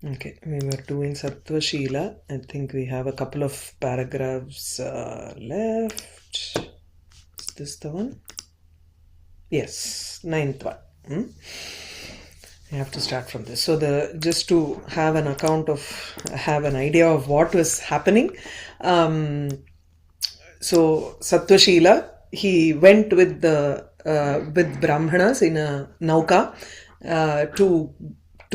Okay, we were doing Sattvashila. I think we have a couple of paragraphs left. Is this the one? Yes, ninth one. I have to start from this. So just to have an idea of what was happening. So Sattvashila, he went with Brahmanas in a nauka to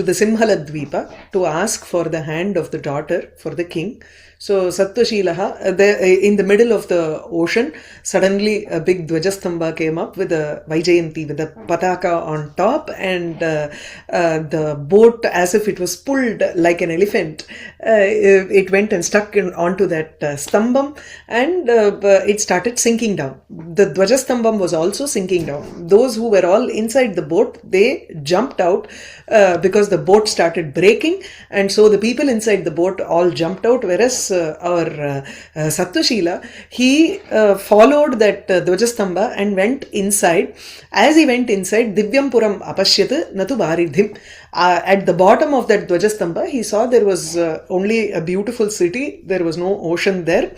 the Simhala Dvipa to ask for the hand of the daughter for the king. So Sattvashila, in the middle of the ocean, suddenly a big Dvajastamba came up with a Vaijayanti, with a Pataka on top, and the boat, as if it was pulled like an elephant, it went and stuck onto that stambam, and it started sinking down. The Dvajastambam was also sinking down. Those who were all inside the boat, they jumped out because the boat started breaking, and so the people inside the boat all jumped out, whereas our Sattvashila, he followed that Dvajastamba and went inside. As he went inside, Divyam Puram apashyat natu varidhim. At the bottom of that Dvajastamba, he saw there was only a beautiful city. There was no ocean there.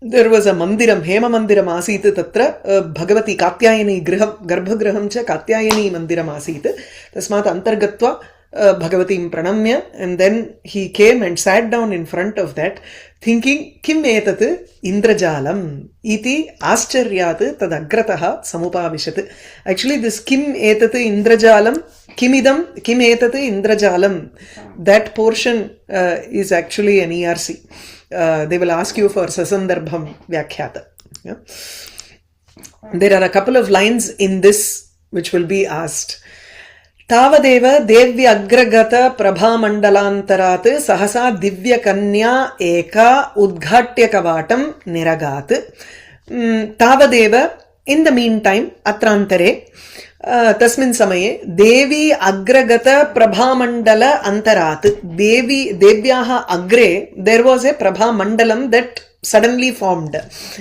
There was a mandiram, Hema mandiram asita tatra, Bhagavati Katyayani griham, Garbhagraham cha Katyayani mandiram asita. Tasmat antargatva Bhagavatim pranamya, and then he came and sat down in front of that, thinking, Kim etat indrajalam iti ascharyat tadagrataha samupavishat. Actually, this Kim etat indrajalam, kim etat indrajalam, that portion is actually an ERC. They will ask you for Sasandarbham Vyakhyata. Yeah? There are a couple of lines in this which will be asked. Tavadeva Devya Agragata Prabha Mandalantarat Sahasa Divya Kanya Eka Udghatya Kavatam Niragat. Tavadeva, in the meantime, Atrantare, Tasmin Samaye, Devi Agragata Prabha Mandala Antarat. Devyaha Agre, there was a Prabha Mandalam that suddenly formed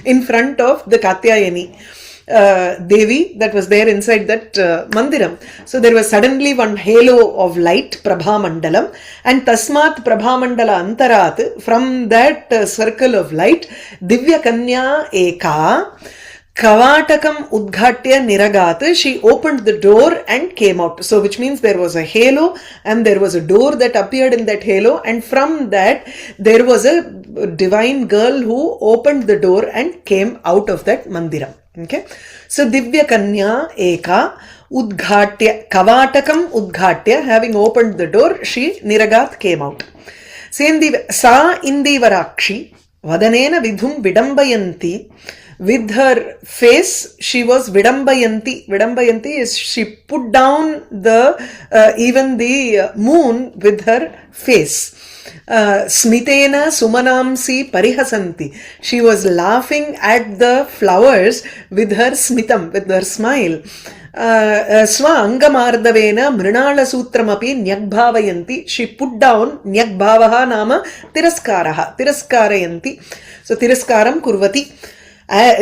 in front of the Katyayani Devi that was there inside that mandiram. So there was suddenly one halo of light, Prabha Mandalam, and Tasmat Prabha Mandala Antarat, from that circle of light, Divya Kanya Eka Kavatakam Udghatya Niragat, she opened the door and came out. So which means there was a halo and there was a door that appeared in that halo, and from that there was a divine girl who opened the door and came out of that mandiram. Okay, so Divya Kanya Eka Udghatya, Kavatakam Udghatya, having opened the door, she Niragat came out. Sa Indivarakshi Vadanena Vidhum Vidambayanti, with her face she was Vidambayanti. Vidambayanti is she put down even the moon with her face. Smitena Sumanamsi Parihasanti. She was laughing at the flowers with her smitam, with her smile. Swa Angamardavena Mrinala Sutramapi Nyagbhavayanti. She put down Nyagbhavaha Nama Tiraskaraha. Tiraskarayanti. So Tiraskaram Kurvati.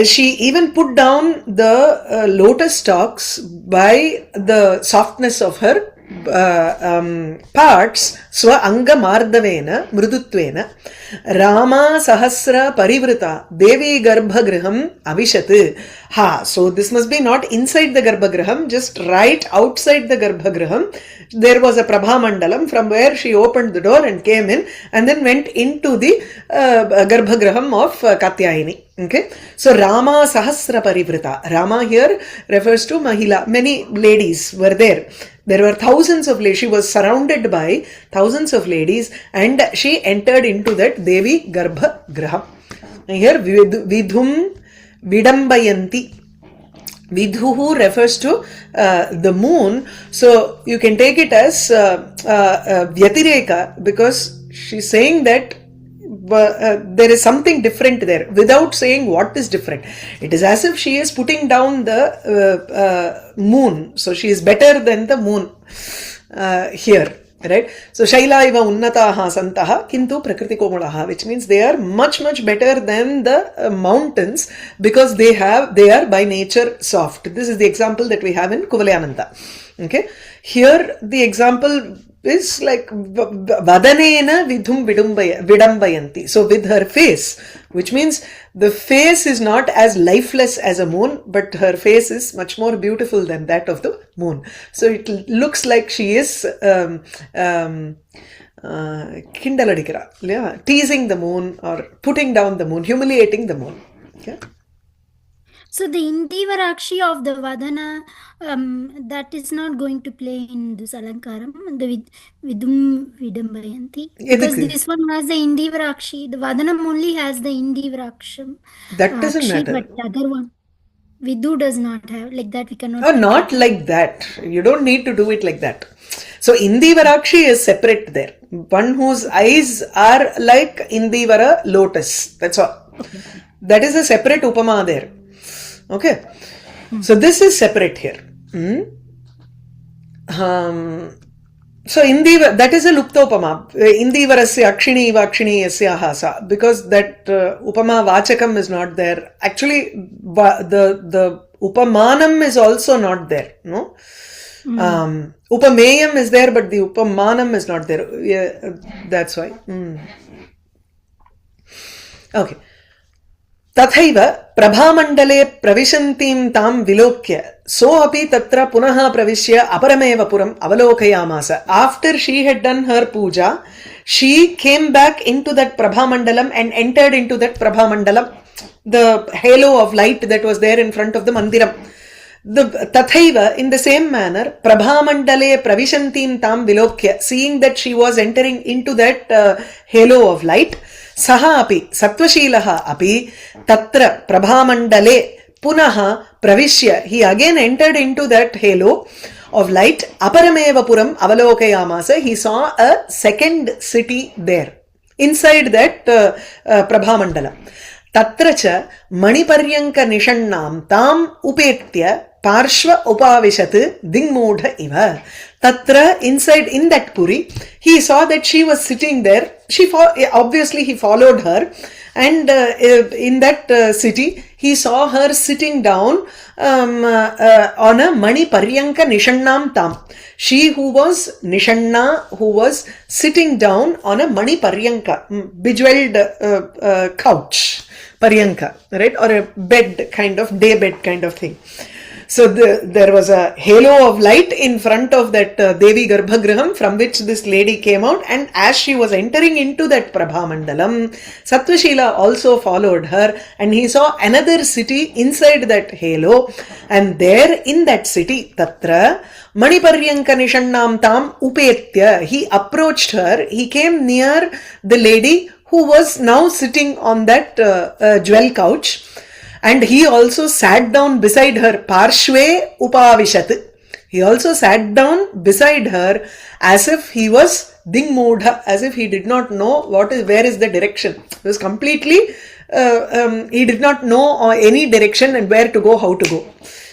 She even put down the lotus stalks by the softness of her parts. Swa anga mardavena mrudutvena Rama sahasra parivrita Devi garbhagraham avishat. So this must be not inside the garbhagraham, just right outside the garbhagraham. There was a Prabha Mandalam from where she opened the door and came in, and then went into the garbhagraham of Katyayani. Okay, so Rama Sahasra Parivrita. Rama here refers to Mahila. Many ladies were there. There were thousands of ladies. She was surrounded by thousands of ladies, and she entered into that Devi Garbha Graha. Here Vidhum Vidambayanti. Vidhuhu refers to the moon. So you can take it as Vyatireka, because she's saying that there is something different there without saying what is different. It is as if she is putting down the moon. So she is better than the moon here. Right? So Shaila iva unnataha santaha kintu prakriti komalaha, which means they are much better than the mountains, because they are by nature soft. This is the example that we have in Kuvalyananda. Okay, here the example is like vadanena vidhum vidambayanti. So with her face, which means the face is not as lifeless as a moon, but her face is much more beautiful than that of the moon. So it looks like she is kindaladikara, teasing the moon or putting down the moon, humiliating the moon. Okay? So the Indivarakshi of the Vadana, that is not going to play in this Alankaram, the Vidum Vidambayanti. Because this one has the Indivarakshi. The Vadanam only has the Indivaraksham. That doesn't matter. But the other one, Vidu does not have. Like that we cannot. Oh, not like that. You don't need to do it like that. So Indivarakshi is separate there. One whose eyes are like Indivara lotus. That's all. Okay. That is a separate upama there. Okay, so this is separate here. So that is a luptopama. Indivarasya akshini vakshini yasyaha sa, because that upama vachakam is not there. Actually, the upamanam is also not there. No, upameyam is there, but the upamanam is not there. Yeah, that's why. Okay. तथैव प्रभामण्डले प्रविशन्तीं तां विलोक्य सोऽपि तत्र पुनः प्रविश्य अपरमेव पुरम् अवलोकयामास. After she had done her puja, she came back into that prabhamandalam and entered into that prabhamandalam, the halo of light that was there in front of the mandiram. Tathaiva, in the same manner, prabhamandale pravishantim tam vilokya, seeing that she was entering into that halo of light, saha api Sattvashilaha api tatra prabhamandale punaha pravishya, he again entered into that halo of light. Aparameva puram avalokayamasa, he saw a second city there inside that prabhamandala. Tatracha maniparyanka nishannam tam upetya parshva upavishat dingmudha iva. Tatra, inside in that puri, he saw that she was sitting there. Obviously he followed her, and in that city he saw her sitting down on a mani paryanka nishannam tam. She who was nishanna, who was sitting down on a mani paryanka, bejeweled couch, paryanka, right, or a bed kind of, day bed kind of thing. So there was a halo of light in front of that Devi Garbhagraham from which this lady came out, and as she was entering into that Prabhamandalam, Sattvashila also followed her, and he saw another city inside that halo, and there in that city, Tatra Maniparyanka Nishannam Tam Upetya, he approached her, he came near the lady who was now sitting on that jewel couch. And he also sat down beside her, Parshve Upavishat. He also sat down beside her as if he was Dingmudha, as if he did not know where is the direction. He was completely, he did not know any direction and where to go, how to go.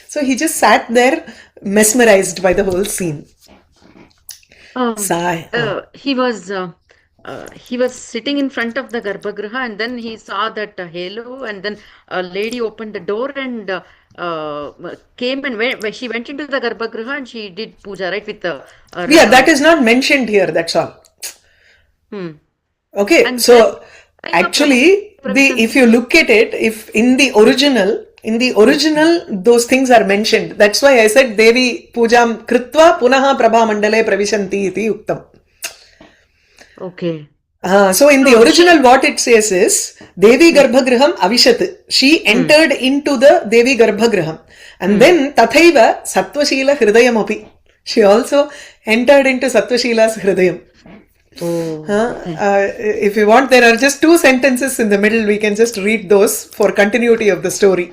So he just sat there mesmerized by the whole scene. He was sitting in front of the Garbhagriha, and then he saw that halo, and then a lady opened the door and came, and she went into the Garbhagriha and she did puja, right, with the... that is not mentioned here, that's all. Okay, and so actually, if you look at it, if in the original, those things are mentioned. That's why I said Devi Pujam Kritva Punaha Prabha Mandale Pravishanti iti Uktam. Okay. So in the original, what it says is Devi Garbhagraham Avishat. She entered into the Devi Garbhagraham. And then Tathaiva Sattvashila Hridayam api. She also entered into Sattvashila's Hridayam. If you want, there are just 2 sentences in the middle. We can just read those for continuity of the story.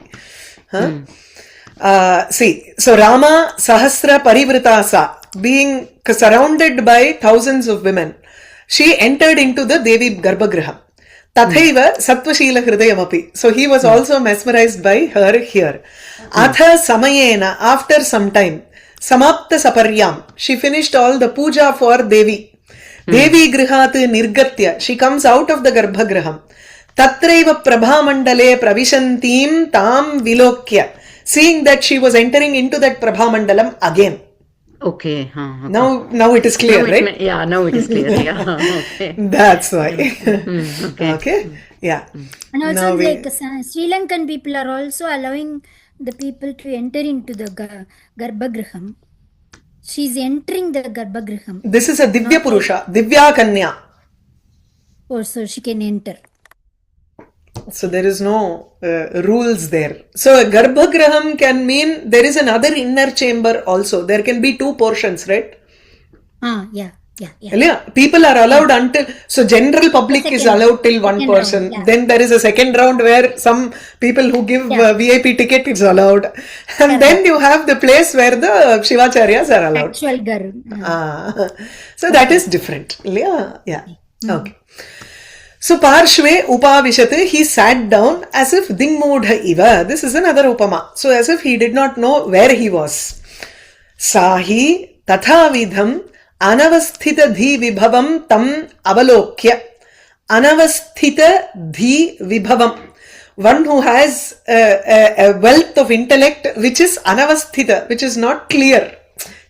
See, so Rama Sahasra Parivritasa, being surrounded by thousands of women, she entered into the Devi Garbhagraham. Tathaiva Sattvashila Hridayam api. So he was also mesmerized by her here. Atha Samayena, after some time, Samapta Saparyam, she finished all the puja for Devi. Devi Grihat Nirgatya, she comes out of the Garbhagraham. Tatraiva Prabhamandale Pravishantim Tam Vilokya, seeing that she was entering into that Prabhamandalam again. Okay. Okay. Now it is clear, right? Yeah, now it is clear. Yeah. Okay. That's why. Okay. Okay. Yeah. And also, Now we- like Sri Lankan people are also allowing the people to enter into the Garbhagriham. She's entering the Garbhagriham. This is a Divya Purusha, Divya Kanya. Oh, so she can enter. So there is no rules there. So a Garbhagraham can mean there is another inner chamber also. There can be two portions, right? Yeah. Yeah. People are allowed until, so general public is allowed till one Second person. round, yeah. Then there is a second round where some people who give VIP ticket is allowed. And then you have the place where the Shivacharyas are allowed. Actual Garu. So that is different. Yeah. Okay. So Parshve Upavishat, he sat down as if Dingmudha Iva. This is another Upama. So as if he did not know where he was. Sahi Tathavidham Anavasthita Dhi Vibhavam Tam Avalokya. Anavasthita Dhi Vibhavam. One who has a wealth of intellect which is Anavasthita, which is not clear.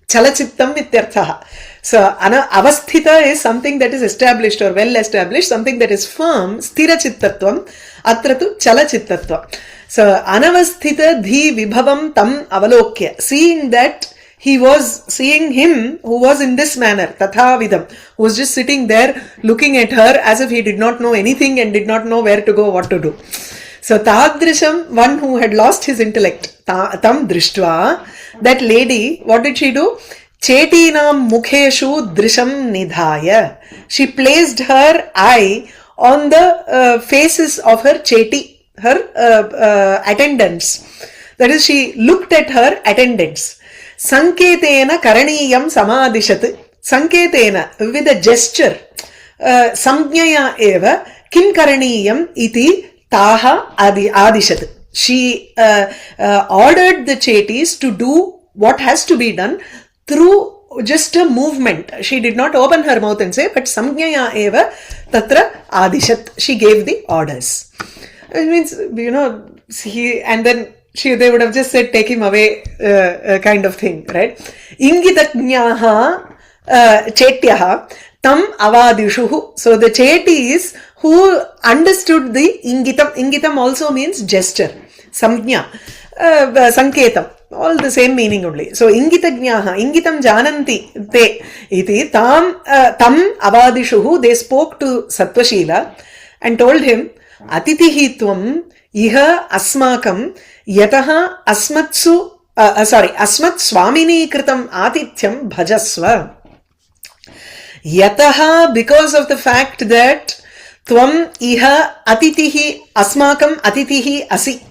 Chalachittam ityarthaha. So, avasthita is something that is established or well established, something that is firm, sthira chittatvam, atratu chala chittatvam. So, anavasthita dhi vibhavam tam avalokya. Seeing that he was seeing him who was in this manner, tathavidam, who was just sitting there looking at her as if he did not know anything and did not know where to go, what to do. So, tadrisham, one who had lost his intellect, tam drishtva, that lady, what did she do? Chetinam mukheshu drisham nidhaya. She placed her eye on the faces of her cheti, her attendants. That is, she looked at her attendants. Sanketena karaniyam samadishat. Sanketena, with a gesture. Samjnaya eva kim karaniyam iti taha adishat. She ordered the chetis to do what has to be done through just a movement. She did not open her mouth and say, but samjnaya eva tatra adishat. She gave the orders. It means, and then they would have just said, take him away, kind of thing, right? Ingitatnyaha chetyaha tam avadishuhu. So the chetis who understood the ingitam. Ingitam also means gesture. Samjna, sanketam. All the same meaning only. So, ingitagnaha, ingitam jananti te iti tam avadishuhu, they spoke to Sattvashila and told him, atitihi tvam iha asmakam yataha asmat swamini kritam atithyam bhajasva. Yataha, because of the fact that tvam iha atitihi asmakam atitihi asi.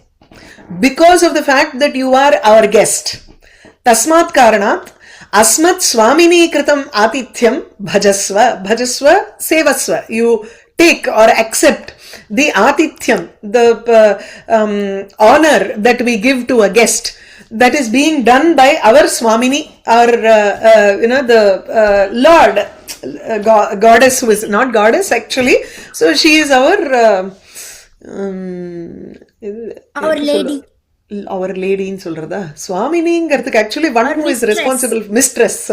Because of the fact that you are our guest. Tasmat karanat asmat swamini kritam atithyam bhajasva. Bhajasva, sevasva. You take or accept the atithyam, the honor that we give to a guest. That is being done by our swamini, our, the Lord, goddess who is not goddess actually. So she is our... our lady. Our lady in solrada. Swamini actually one who is responsible. Mistress.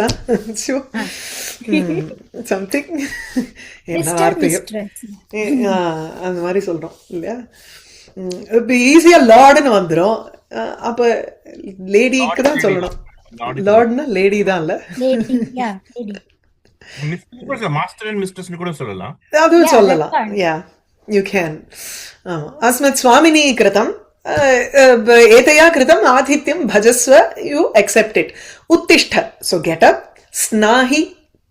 Something. Mistress. அந்த மாதிரி சொல்றோம் இல்லையா? இப்போ ஈஸியா லார்டுன்னு வந்துடும். அப்ப லேடிக்கு தான் சொல்லணும். லார்ட்னா லேடி தான் இல்ல? Lady, yeah, lady. Master and mistress கூட சொல்லலாம். அதுவும் சொல்லலாம். Yeah, you can. अस्मत् स्वामिनी कृतं एतया कृतं आतिथ्यं भजस्व, you accept it. Uttishtha, so get up, snahi,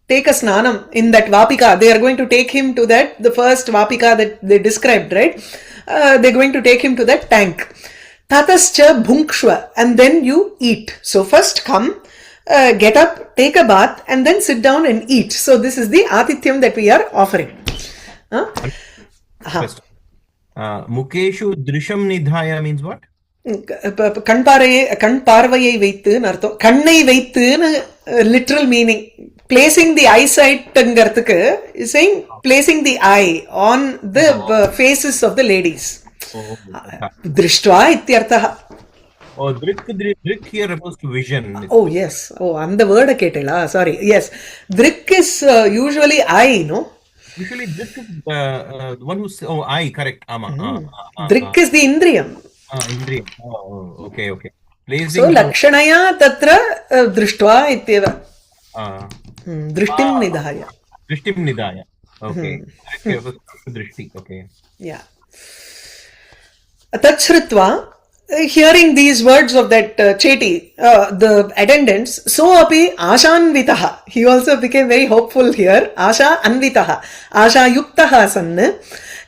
take a snanam in that vapika. They are going to take him to that, the first vapika that they described, right? They're going to take him to that tank. Tatascha bhunkshva, and then you eat. So first come, get up, take a bath, and then sit down and eat. So this is the atithyam that we are offering. Mukeshu drisham nidhaya means what? கண் பார்வையை வைத்துன்னு அர்த்தம். கண்ணை வைத்துன்னு literal meaning. Placing the eyesight-ங்கிறதுக்கு is saying placing the eye on the faces of the ladies. Drishtva ityarthaha. Oh, Drik here refers to vision. Oh, yes. Oh, and the word ketela. Sorry. Yes. Drik is usually eye, no? Usually, Drik is the one who says, oh, I, correct. Drik is the Indriyam. Indriya. Oh, okay. So, Placing. Lakshanaya tatra drishtva ityeva. Drishtim nidhaya. Drishtim nidhaya. Okay. Drik refers to Drishti. Okay. Yeah. Tachritva, hearing these words of that cheti, the attendants, so api ashanvitaha. He also became very hopeful here. Asha anvitaha. Asha yuktaha sanna.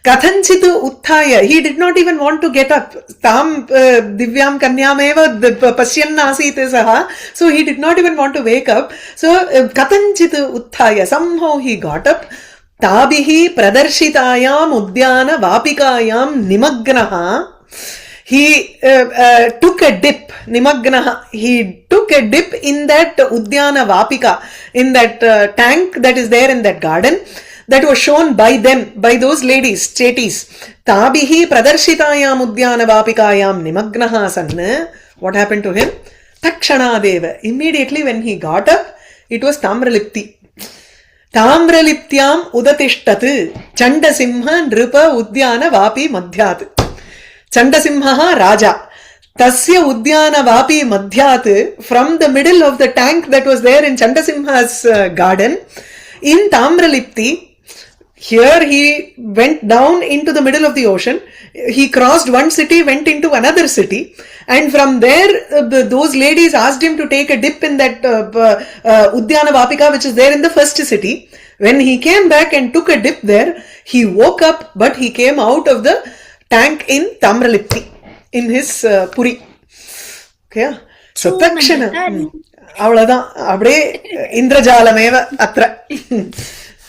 Kathanchitu utthaya. He did not even want to get up. Tam divyam kanyam eva pasyanna asite saha. So he did not even want to wake up. So kathanchitu utthaya. Somehow he got up. Tabihi pradarshitayam udyana vapikayam nimagnaha. He took a dip, nimagnaha. He took a dip in that udyana vapika, in that tank that is there in that garden, that was shown by them, by those ladies, chetis. Tabihi pradarshitayam udyana vapikayam nimagnaha sanna. What happened to him? Takshanadeva. Immediately when he got up, it was Tamralipti. Tamraliptyam udatishtat Chandasimha nripa udyana vapi madhyat. Chandasimha Raja. Tasya udyana vapi madhyat, from the middle of the tank that was there in Chandasimha's garden, in Tamralipti, here he went down into the middle of the ocean. He crossed one city, went into another city, and from there those ladies asked him to take a dip in that Udyana Vapika, which is there in the first city. When he came back and took a dip there, he woke up, but he came out of the tank in Tamralipti, in his Puri. Okay? So Takshana. Avladhan. Abde Indrajalameva Atra.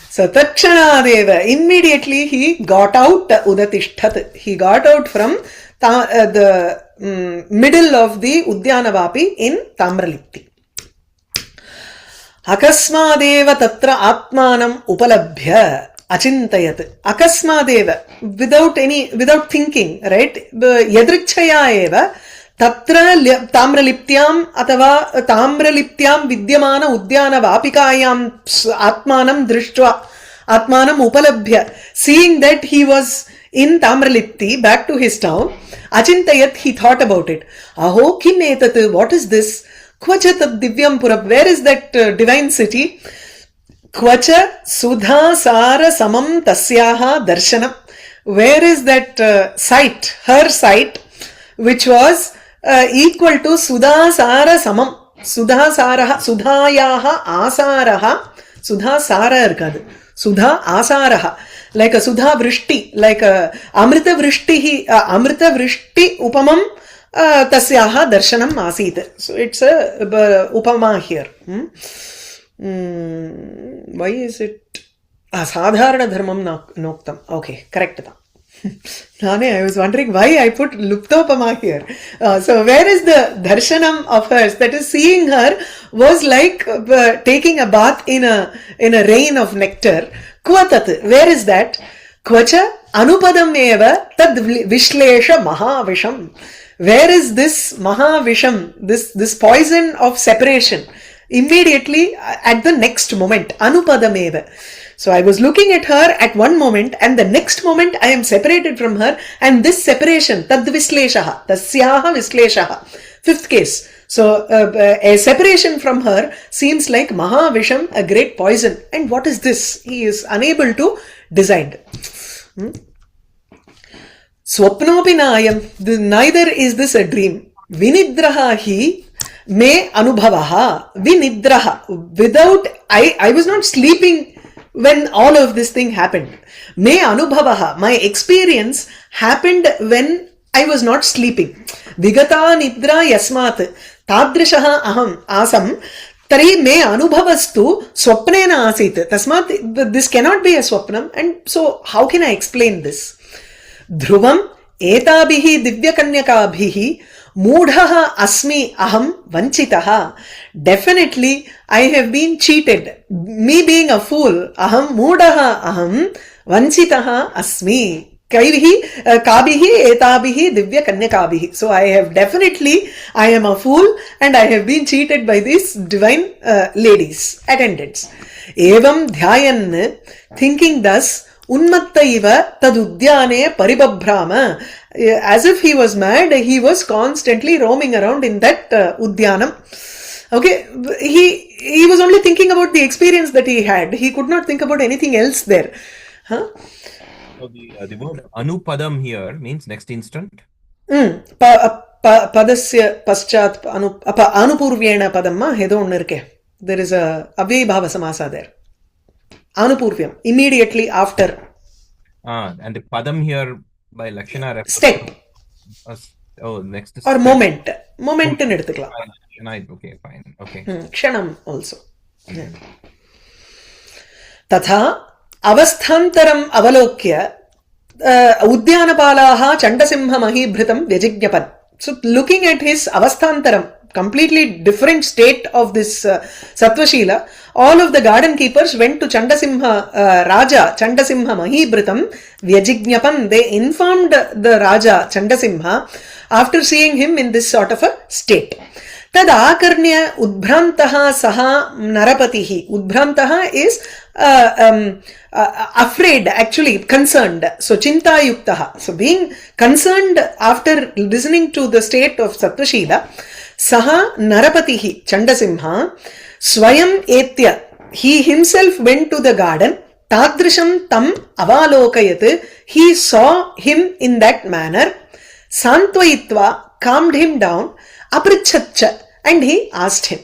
So Takshanadeva, immediately he got out Udatishtat. He got out from the middle of the Udyanavapi in Tamralipti. Akasmadeva tatra atmanam upalabhya achintayat. Akasmadeva, without thinking, right? Yadrichaya eva tatra tamraliptyam atava tamraliptyam vidyamana udyana vapikayam atmanam drishtva atmanam upalabhya. Seeing that he was in Tamralipti, back to his town, achintayat, he thought about it. Aho kim etat, what is this? Kocher tat divyam purab, where is that divine city? Kocher sudha sara samam tasyaha darshanam. Where is that sight, her sight, which was equal to Sudha Sara Samam. Sudha Saraha, Sudhayaha Asaraha, Sudha Sara irkadu. Sudha Asaraha. Like a Sudha Vrishti, like a Amrita Vrishti, Amrita Vrishti Upamam Tasyaha Darshanam Asit. So it's a Upama here. Why is it? Sadharana Dharmam Noktam. Okay, correct. I was wondering why I put Luptopama here. So where is the darshanam of hers? That is, seeing her was like taking a bath in a rain of nectar. Kvatat, where is that? Kvacha anupadam eva tad vishlesha mahavisham. Where is this mahavisham, this poison of separation? Immediately at the next moment, anupadam eva. So I was looking at her at one moment, and the next moment I am separated from her, and this separation, tad visleshaha, tasyaha visleshaha. Fifth case. So a separation from her seems like mahavisham, a great poison. And what is this? He is unable to decide. Swapnopi nayam, neither is this a dream. Vinidraha hi me anubhavaha. Vinidraha. Without, I was not sleeping when all of this thing happened. Me anubhavaha, my experience happened when I was not sleeping. Vigata nidra yasmat tadrishaha aham asam tari me anubhavastu swapnena asit. Tasmat, this cannot be a swapnam, and so how can I explain this? Dhruvam etabihi divyakanyakabhihi Moodhaha asmi aham vanchitaha. Definitely, I have been cheated. Me being a fool. Aham moodhaha aham vanchitaha asmi. Kaivihi, kabihi, etabihi, divya kanyakabihi. So I am a fool and I have been cheated by these divine ladies, attendants. Evam dhyayan, thinking thus, unmatta iva tadudyane paribabhrama. As if he was mad, he was constantly roaming around in that udyanam. Okay, he was only thinking about the experience that he had. He could not think about anything else there. Huh? So the word anupadam here means next instant. Padasya paschat anupurvyena padamma hedo onnu irukke. There is a avyayabhava samasa there. Anupurvyam, immediately after. And the padam here by Lakshana refers Step. Next Or step. moment. Moment in eduthukalam. Okay, fine. Okay. Kshanam also. Tatha avasthantaram avalokya udyanapalaha chandasimha mahibhritam vyajigyapan. So looking at his avasthantaram, completely different state of this Sattvashila, all of the garden keepers went to Chandasimha Raja, Chandasimha Mahibhritam Vyajigyapan. They informed the Raja Chandasimha after seeing him in this sort of a state. Tad akarnya udbhrantaha saha narapatihi. Udbhrantaha is afraid, actually concerned. So chinta yuktaha. So being concerned after listening to the state of Sattvashila, saha narapatihi Chandasimha swayam etya. He himself went to the garden. Tadrisham tam avalokayat. He saw him in that manner. Santvayitva, calmed him down. Aprichatcha, and he asked him,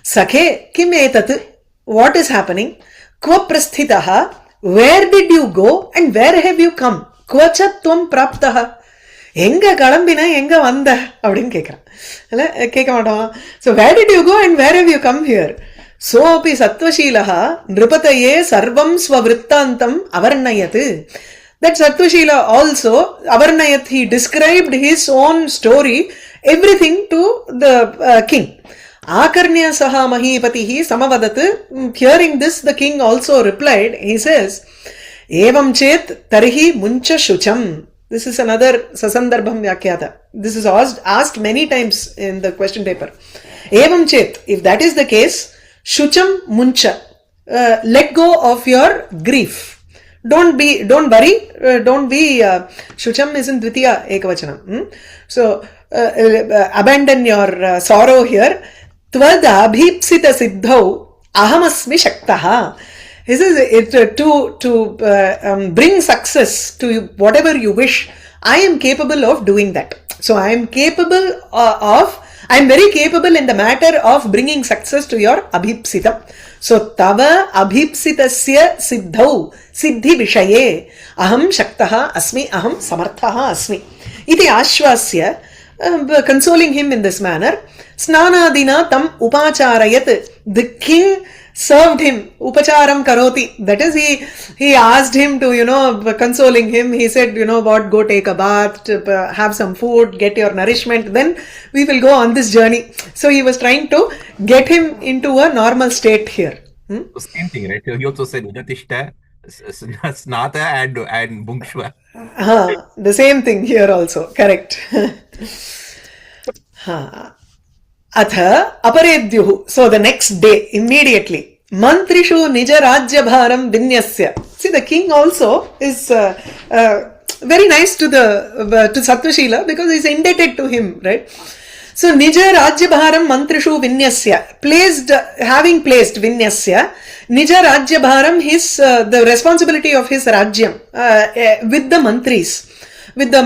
Sakhe kim etat? What is happening? Kva prasthitaha? Where did you go and where have you come? Kvacha tvam praptaha? Enga kalambina enga vanda? Avadin kekra. So where did you go and where have you come here? Sopi Sattvashilaha nripataye sarvam svavrittantam avarnayat. That Sattvashila also, avarnayat, he described his own story, everything to the king. Akarnya saha mahipatihi samavadat. Hearing this, the king also replied, he says, Evam chet tarhi muncha shucham. This is another sasandarbham vyakyata. This is asked many times in the question paper. Evam chet, if that is the case, shucham muncha. Let go of your grief. Don't worry, don't be, shucham is in dvitiya ekavachanam. So, abandon your sorrow here. Tvad abhipsita siddhau ahamasmi shaktaha. He says, to bring success to whatever you wish, I am capable of doing that. So I am very capable in the matter of bringing success to your abhipsita. So tava abhipsitasya siddhau siddhi vishaye aham shaktaha asmi aham samarthaha asmi. Iti ashvasya, consoling him in this manner. Snanadina tam upacharayat. The king served him, upacharam karoti. That is, he asked him to, consoling him. He said, go take a bath, have some food, get your nourishment, then we will go on this journey. So he was trying to get him into a normal state here. Same thing, right? He also said Udatishta, Snata and Bhungshva. The same thing here also, correct. Atha aparedyuhu. So the next day, immediately, mantrishu nija rajya bharam vinyasya. See, the king also is very nice to Sattvashila because he is indebted to him, right? So nija rajya bharam mantrishu vinyasya. Having placed vinyasya, nija rajya bharam, the responsibility of his rajyam with the mantris, with the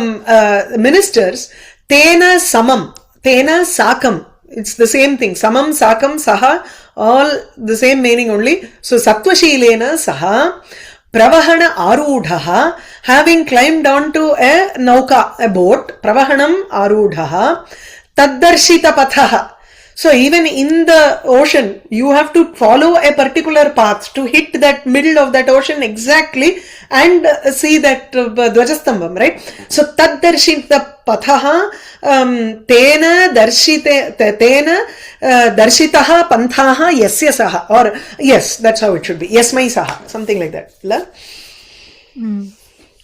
ministers. Tena samam, tena sakam. It's the same thing. Samam, sakam, saha, all the same meaning only. So, Sattvashilena saha, pravahana arudhaha, having climbed onto a nauka, a boat, pravahanam arudhaha, taddarshita pathaha. So, even in the ocean, you have to follow a particular path to hit that middle of that ocean exactly and see that Dvajastambam, right? So, taddarshita pathaha, tena darshitaha panthaha yasya saha. Or, yes, that's how it should be. Yasmai saha. Something like that.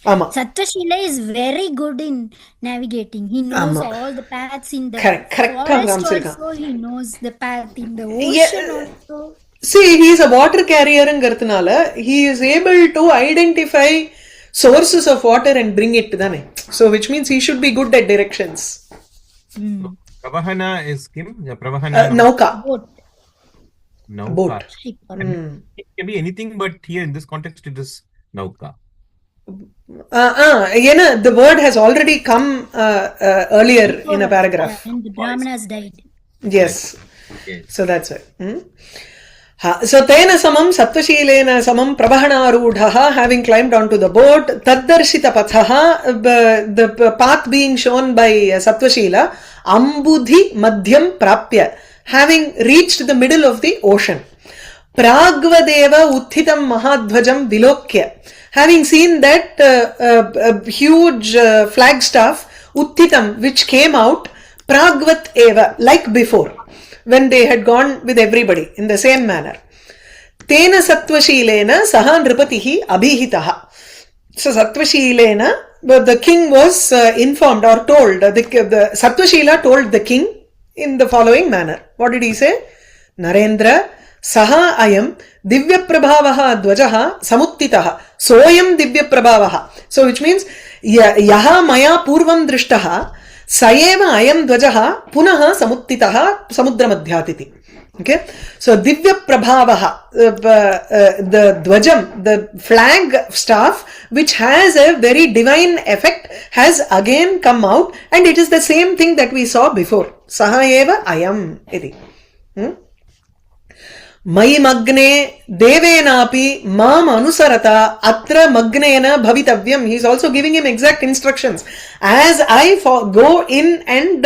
Ama. Sattvashila is very good in navigating. He knows Ama. all the paths in the Correct forest also. He knows the path in the ocean also. See, he is a water carrier ங்கிறதுனால he is able to identify sources of water and bring it தானே. So which means he should be good at directions. Pravahana is kim? Pravahana Nauka. Boat. Boat. Ship. It can be anything, but here in this context it is nauka. The word has already come earlier in a paragraph. And the Brahmanas died. Yes. Okay. So that's why. So tena samam Sattvashilena samam prabhanaarudha, having climbed onto the boat, taddarshita pathaha, the path being shown by Sattvashila, ambudhi madhyam prapya, having reached the middle of the ocean. Pragvadeva utthitam mahadhvajam vilokya, having seen that huge flagstaff utthitam which came out pragvat eva, like before, when they had gone with everybody in the same manner. Tena Sattvashilena saha nripatihi abhihitaha. So Sattvashilena, the king was informed or told, the Sattvashila told the king in the following manner. What did he say? Narendra, saha ayam divya prabhavaha dvajaha samuttitaha soyam divya prabhavaha. So which means yaha maya purvam drishtaha sayeva ayam dvajaha punaha samuttitaha samudramadhyatiti. Okay, so divya prabhavaha, the dvajam, the flag staff which has a very divine effect, has again come out, and it is the same thing that we saw before. Saha eva ayam iti. Mai magne devenapi mam anusarata atra magnena bhavitavyam. He is also giving him exact instructions. As I go in and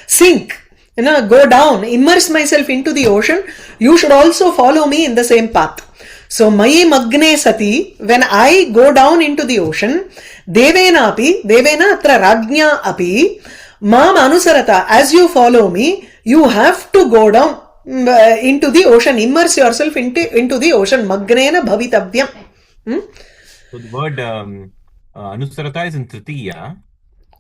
sink, go down, immerse myself into the ocean, you should also follow me in the same path. So mai magne sati, when I go down into the ocean, devena atra rajnya api mam anusarata, as you follow me, you have to go down into the ocean, immerse yourself into the ocean. Magnena bhavitavyam. So the word anusarata is in Tritiya,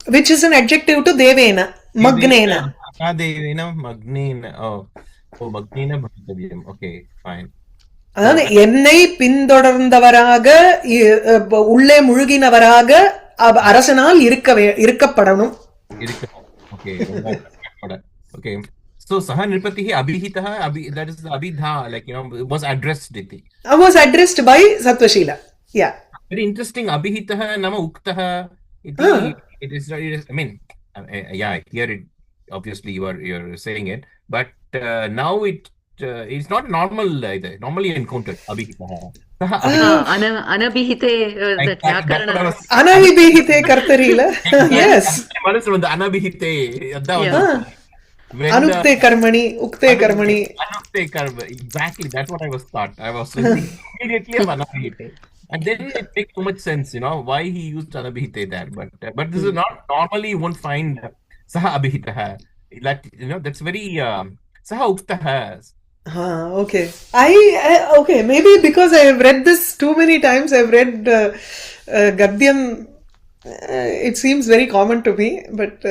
which is an adjective to devena. Magnena. Devena magnena. Oh, magnena bhavitavyam. Okay, fine. அதாவது என்னை பின்தொடர்ந்தவராக உள்ளே முழுகினவராக அரசனால் இருக்கப்படணும். Okay. Okay. So saha nripatihi abhihitaha, that is abhidha, like was addressed. Was addressed by Sattvashila. Yeah. Very interesting. Abhihitaha nama uktaha. It is. I mean, yeah. Here it obviously you're saying it, but now it's not normal either. Normally encountered abhihitaha. Anabhihite, that Vyakarana. Anabhihite kartarila. Yes. Manasu vandu anabhihite. Anukte karmani, ukte karmani. Anukte karma. Exactly. That's what I was thought. I was thinking immediately of anabhihite. And then it makes so much sense, why he used anabhihite there. But this is not, normally you won't find saha abhihitaha. That's very saha uktaha. Okay. Okay, maybe because I have read this too many times. I've read Gadyam. It seems very common to me, but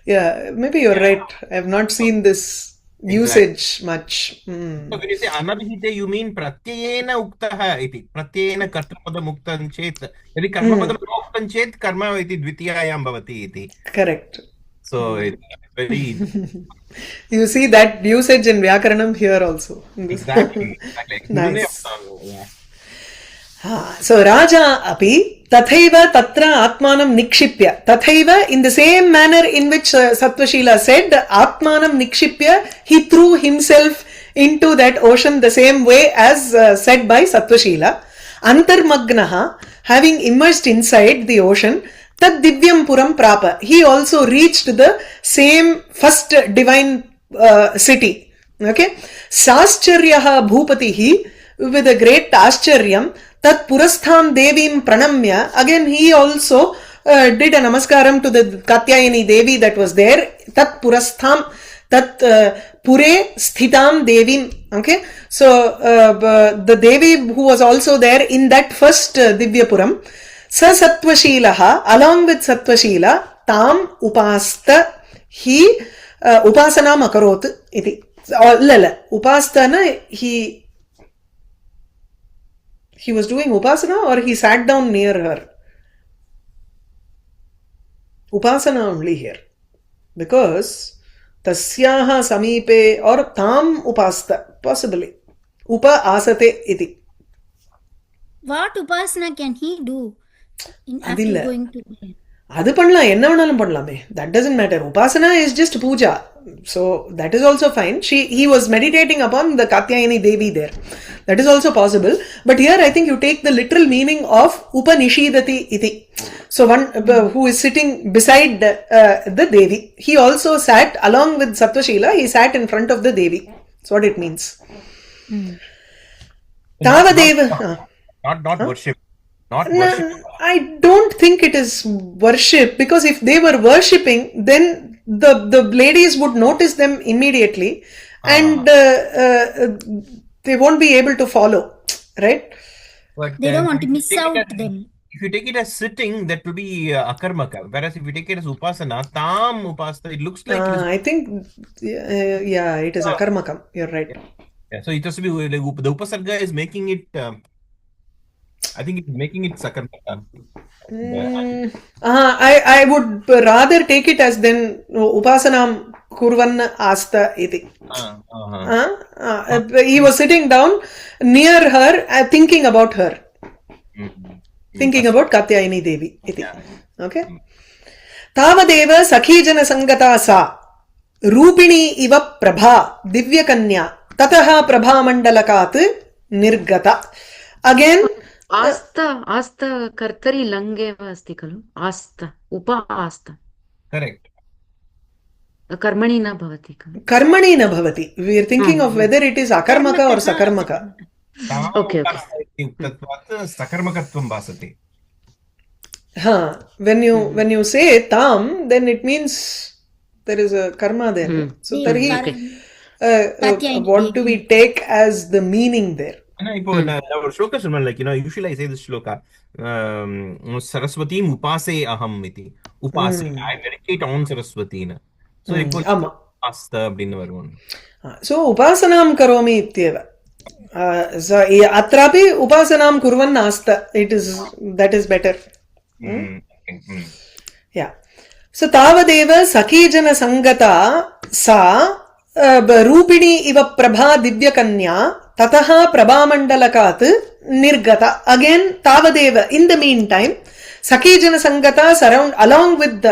yeah, maybe you're right. I have not seen this usage much. So when you say anabhihite, you mean pratyena uktaha iti. Pratyena kartapadam uktam chet. Yadi karmapadam uktam chet, karma iti dvitiyayam bhavati iti. Correct. So it's very... You see that usage in Vyakaranam here also. Exactly. Nice. So Raja api tathaiva tatra atmanam nikshipya. Tathaiva, in the same manner in which Sattvashila said, atmanam nikshipya, he threw himself into that ocean the same way as said by Sattvashila. Antarmagnaha, having immersed inside the ocean, tad divyam puram prapa. He also reached the same first divine city. Okay. Sascharyaha bhupatihi, with a great ascharyam, tat purastham devim pranamya. Again he also did a namaskaram to the Katyayani Devi that was there. Tat purastham, tat pure sthitam devim. Okay, so the Devi who was also there in that first Divyapuram. sa Sattvashilaha, along with Sattvashila, tam upasta, he upasanam akarot iti. Upastana, he was doing upasana or he sat down near her? Upasana only here. Because tasyaha samipe or tam upasta, possibly. Upa asate iti. What upasana can he do after Adilla. going to bed? அது பண்ணலாம் என்ன வேணாலும் பண்ணலாமே that doesn't matter upasana is just puja so that is also fine he was meditating upon the Katyayani Devi there that is also possible but here I think you take the literal meaning of upanishidati iti so one who is sitting beside the Devi he also sat along with Sattvashila he sat in front of the Devi that's what it means Tavadeva not worship not worship. I don't think it is worship because if they were worshipping, then the ladies would notice them immediately and they won't be able to follow, right? But They don't want to miss out them. If you take it as sitting, that will be akarmaka. Whereas if you take it as upasana, tam upasana, it looks like. I think, yeah, it is akarmakam. You're right. Yeah, so it has to be like the upasarga is making it. I think it's making it sakarmaka. I would rather take it as then upasanam kurvan asta iti. He was sitting down near her thinking about her. Thinking about Katyayani Devi iti. Okay. Tavadeva sakhijana sangata sa rupini iva prabha divya kanya tataha prabha mandalakat nirgata. Again आस्था कर्तरि लङ्गेव अस्ति खलु आस्था उप आस्था Correct. कर्मणि न भवति खलु कर्मणि न भवति we are thinking of whether it is akarmaka or sakarmaka okay sakarmakatvam vasati when you say tam then it means there is a karma there so tarhi what do we take as the meaning there இப்போ ஒரு ஸ்லோகா சொல்லுவேன் like usually I say this shloka saraswati upase aham iti upase I meditate on saraswati na so இப்போ asta அப்படினு வரும் so upasanam karomi ityeva atrapi upasanam kurvan asta it is that is better yeah so tavadeva sakhijana sangata sa रूपिणी इव प्रभा दिव्य कन्या ततः प्रभामंडलकात् निर्गता again tavadeva in the meantime sakhijana sangata surround along with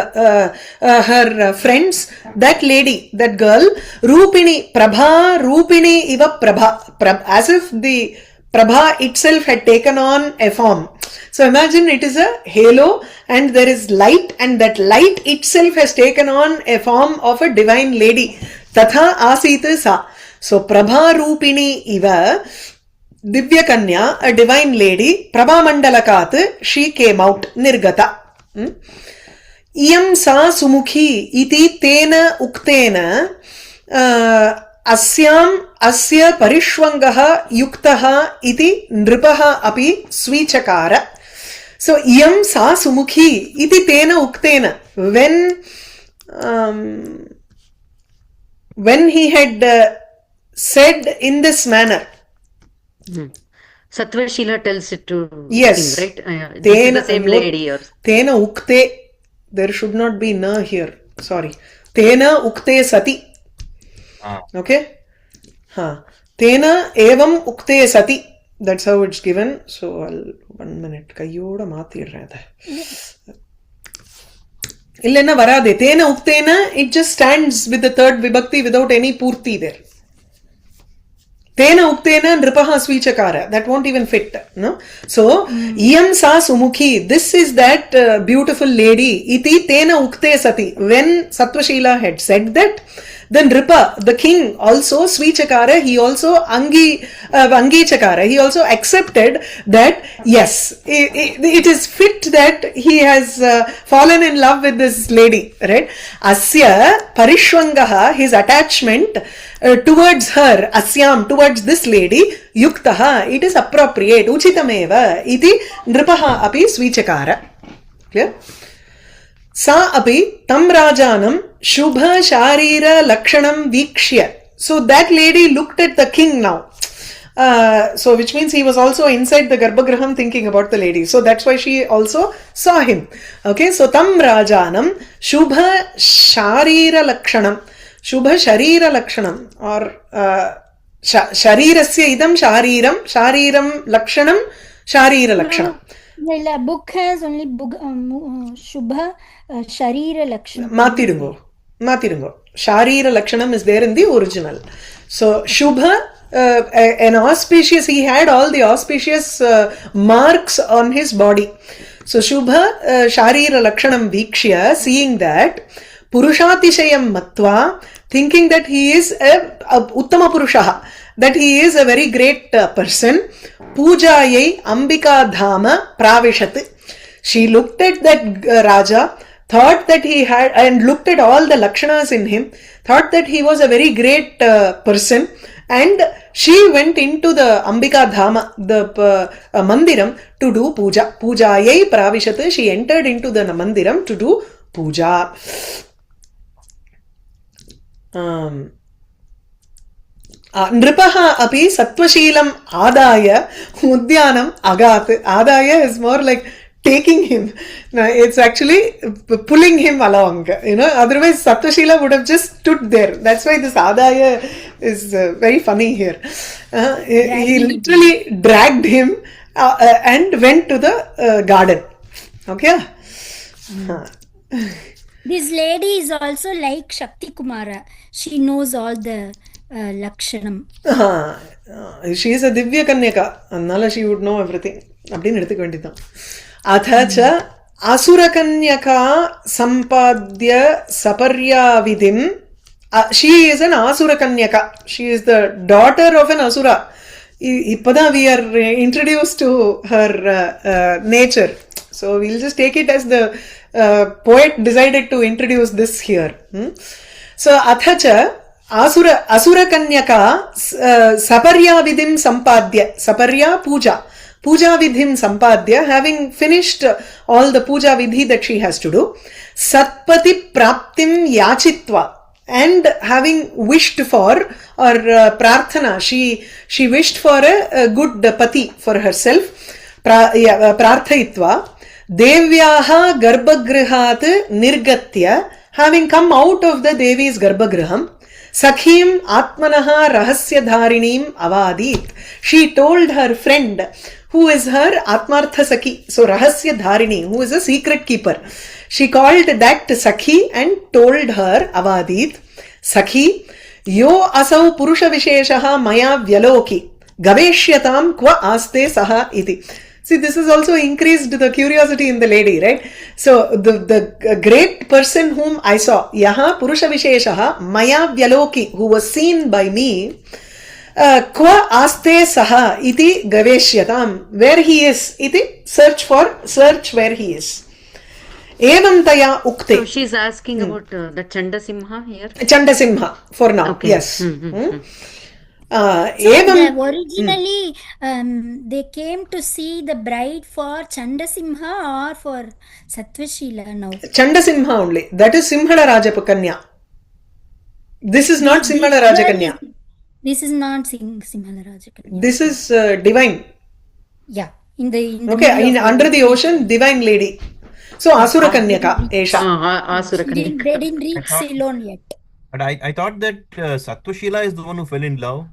her friends that lady that girl rupini iva prabha as if the prabha itself had taken on a form so imagine it is a halo and there is light and that light itself has taken on a form of a divine lady tatha asit sa so prabha rupini iva divya kanya a divine lady prabha mandalakat she came out nirgata iyam sa sumukhi iti tena uktena अस्याम अस्य परिष्वंगः युक्तः इति नृपः अपि स्वीचकार so iyam sa sumukhi iti tena uktena when he had said in this manner Sattvashila tells it to yes him, right this is the same lady or tena ukte there should not be na here sorry tena ukte sati okay tena evam ukte sati that's how it's given so I'll 1 minute kayoda maathirren illena varade tena uktena it just stands with the third vibhakti without any purti there tena uktena nripaha svichakara that won't even fit no so iyam sa sumukhi this is that beautiful lady iti tena ukte sati when Sattvashila had said that Then Nripa, the king, also Svichakara, he also Angichakara, he also accepted that yes, it is fit that he has fallen in love with this lady, right? Asya Parishwangaha, his attachment towards her, Asyam, towards this lady, Yuktaha, it is appropriate, Uchitameva, iti Nripaha api Svichakara. Clear? Sa api tam rajanam shubha sharira lakshanam vikshya. So that lady looked at the king now. So which means he was also inside the Garbhagraham thinking about the lady. So that's why she also saw him. Okay, so tam rajanam shubha sharira lakshanam. Shubha sharira lakshanam or sharirasya idam shariram lakshanam sharira lakshanam. The book has only Shubha Sharira Lakshanam. Matirungo. Sharira Lakshanam is there in the original. So Shubha, an auspicious, he had all the auspicious marks on his body. So Shubha Sharira Lakshanam Vikshya, seeing that, Purushatishayam Matva, thinking that he is a Uttama Purushaha, that he is a very great person. Pujayai Ambika Dhama Pravishat. She looked at that Raja, thought that he had, and looked at all the Lakshanas in him, thought that he was a very great person, and she went into the Ambika Dhama, the Mandiram, to do puja. Pujayai Pravishat. She entered into the Mandiram to do puja. Nripaha api Sattvashilam Adaya Udyanam Agat. Adaya is more like taking him. It's actually pulling him along. Otherwise Sattvashila would have just stood there. That's why this Adaya is very funny here. He literally dragged him and went to the garden. Okay? This lady is also like Shakti Kumara. She knows all the Lakshanam. She is a Divya Kanyaka. Annala she would know everything. Abdin eduthu vendidam. Athacha Asura Kanyaka Sampadya Saparya Vidim. She is an Asura Kanyaka. She is the daughter of an Asura. Ipada we are introduced to her nature. So we'll just take it as the poet decided to introduce this here. So Athacha Asura Kanyaka Saparya Vidim Sampadya. Saparya Puja. Puja Vidhim Sampadya, having finished all the Puja Vidhi that she has to do. Satpati Praptim Yachitva. And having wished for, or Prarthana, she wished for a good pati for herself. Prarthayitva. Devyaha Garbhagrihat Nirgatya, having come out of the Devi's Garbhagraham. Sakhim Atmanaha Rahasya Dharinim Avadit. She told her friend, who is her Atmartha Sakhi, so Rahasya Dharini, who is a secret keeper. She called that Sakhi and told her Avadit, Sakhi, Yo asau Purusha Visheshaha Maya Vyaloki, Gaveshyatam Kwa Aste Saha Iti. See, this has also increased the curiosity in the lady, right? So, the great person whom I saw, Yaha Purusha Visheshaha Maya Vyaloki, who was seen by me, Kwa Aste Saha Iti Gaveshyatam, where he is, iti, search where he is. Evam Taya Ukte. So, she's asking about the Chandasimha here? Chandasimha, for now, okay. Yes. Originally, they came to see the bride for Chandasimha or for Sattvashila now? Chandasimha only. That is Simhala Rajapakanya. This is not Simhala Rajakanya. This is not Simhala Rajakanya. This is divine. Yeah. In the okay, under the ocean, divine lady. So Asura Kanyaka, Esha. Asura Kanyaka. They didn't reach Ceylon yet. But I thought that Sattvashila is the one who fell in love.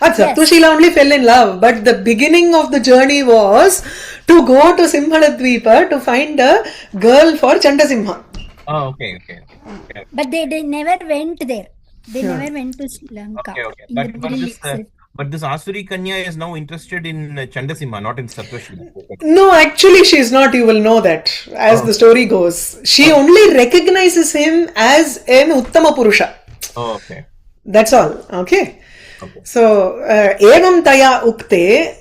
Sattvashila only fell in love, but the beginning of the journey was to go to Simhaladvipa to find a girl for Chandasimha. Oh, okay. But they never went there. They never went to Sri Lanka. Okay. But this Asuri Kanya is now interested in Chandasimha, not in Sattvashila. No, actually she is not. You will know that as the story goes. She only recognizes him as an Uttama Purusha. Oh, okay. That's all. Okay. Okay. So, evam taya ukte,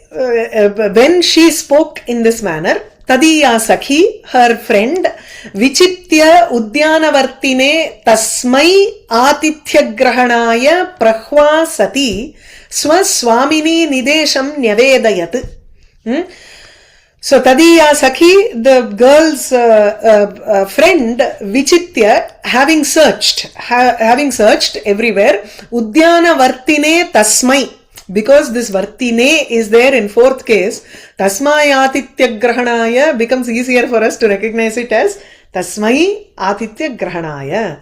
when she spoke in this manner, tadiya sakhi, her friend, vichitya udyanavartine tasmai atithya grahanaya prahva sati swaswamini nidesham nyavedayat. So tadiya sakhi, the girl's friend Vichitya, having searched everywhere, udyana vartine tasmai, because this vartine is there in fourth case, tasmai atithya grahanaya becomes easier for us to recognize it as tasmai atithya grahanaya,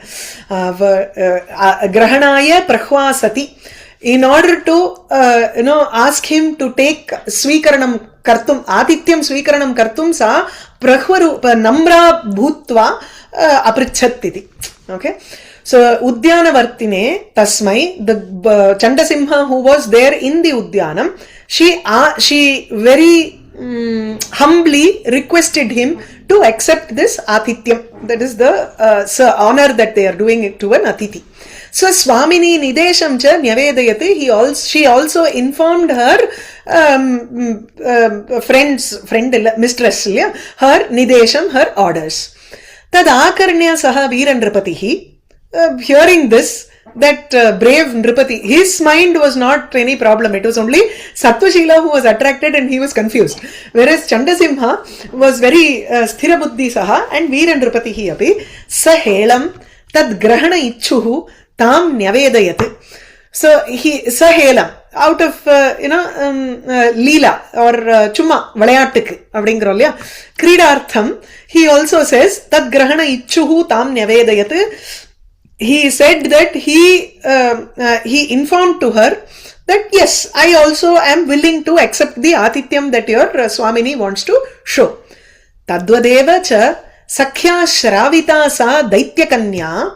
grahanaya prahvasati, in order to ask him to take swikaranam kartum, atityam swikaranam kartum sa prahvaru namra bhutva aprichatiti. Okay. So udyana vartine tasmai, the Chandasimha who was there in the udyanam, she very humbly requested him to accept this atityam, that is the honor that they are doing it to an atithi. So Swamini Nidesham cha Nyavedayate, she also informed her mistress, her Nidesham, her orders. Tad Akarnya Saha Veera Nripatihi, hearing this, that brave Nripati, his mind was not any problem. It was only Sattvashila who was attracted and he was confused. Whereas Chandasimha was very sthira buddhi saha and Veera Nripatihi api sahelam tad grahana ichuhu tam nyavedayat. So he sahelam, out of leela or chumma valayattukku அப்படிங்கறோம் Kridartham, he also says tad grahana ichuhu tam nyavedayat. He said that he informed to her that yes, I also am willing to accept the atityam that your Swamini wants to show. Tadvadeva cha sakhya shravita sa daitya kanya,